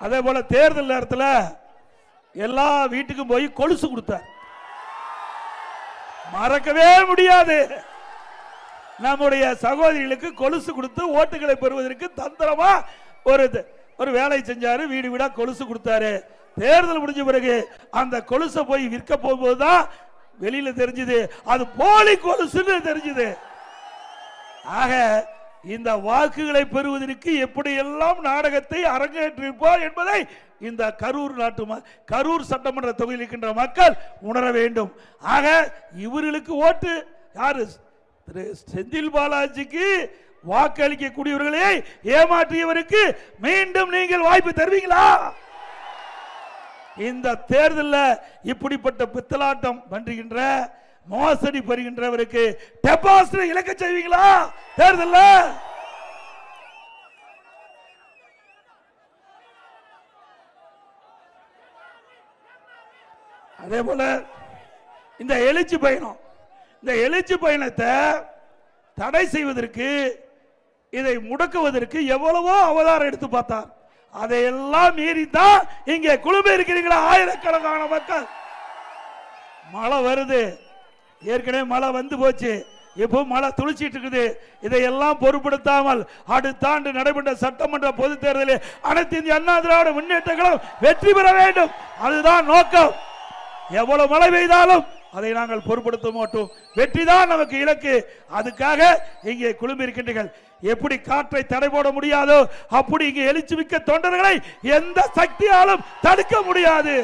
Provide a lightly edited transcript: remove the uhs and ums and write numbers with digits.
அதே போல தேர்தல் நேரத்தில் எல்லா வீட்டுக்கும் போய் கொலுசு கொடுத்தார். மறக்கவே முடியாது. நம்முடைய சகோதரிகளுக்கு கொலுசு கொடுத்து ஓட்டுகளை பெறுவதற்கு தந்திரமா ஒரு வேலை செஞ்சாரு. வீடு வீடா கொலுசு கொடுத்தாரு. தேர்தல் முடிஞ்ச பிறகு அந்த கொலுசை போய் விற்க போகும்போதுதான் வெளியில தெரிஞ்சது அது போலி கொலுசுன்னு தெரிஞ்சது. ஆக இந்த வாக்குகளை பெறுவதற்கு எப்படியெல்லாம் நாடகத்தை அரங்கேற்றிருப்பார் என்பதை இந்த கரூர் சட்டமன்ற தொகுதியில் இருக்கின்ற மக்கள் உணர வேண்டும். ஆக இவர்களுக்கு ஓட்டு யாரு? திரு செந்தில் பாலாஜிக்கு வாக்களிக்கக்கூடியவர்களை ஏமாற்றியவருக்கு மீண்டும் நீங்கள் வாய்ப்பு தருவீங்களா? இந்த தேர்தலில் இப்படிப்பட்ட பித்தலாட்டம் பண்றுகின்ற மோசடி பெறுகின்றவருக்கு டெபாசிட் இழக்க செய்வீங்களா? தேர்தலில் அதே போல இந்த எழுச்சி பயணத்தை தடை செய்வதற்கு, இதை முடக்குவதற்கு எவ்வளவோ அவதாரம் எடுத்து பார்த்தார். அதையெல்லாம் மீறி தான் இங்கே குழுமை இருக்கிறீங்களா ஆயிரக்கணக்கான மக்கள். மழை வருது, ஏற்கனவே மழை வந்து போச்சு, இப்போ மழை துளிச்சிட்டு இருக்குது. இதையெல்லாம் பொருட்படுத்தாமல் அடுத்த ஆண்டு நடைபெற்ற சட்டமன்ற பொது தேர்தலில் அனைத்து இந்திய அண்ணா திராவிட முன்னேற்றங்களும் வெற்றி பெற வேண்டும். அதுதான் நோக்கம். எவ்வளவு மழை பெய்தாலும் அதை நாங்கள் பொருட்படுத்த மாட்டோம். வெற்றி தான் நமக்கு இலக்கு. அதுக்காக இங்கே குழுமி இருக்கின்றீர்கள். எப்படி காற்றை தடை போட முடியாதோ அப்படி இங்கே எழுச்சி மிக்க தொண்டர்களை எந்த சக்தியாலும் தடுக்க முடியாது.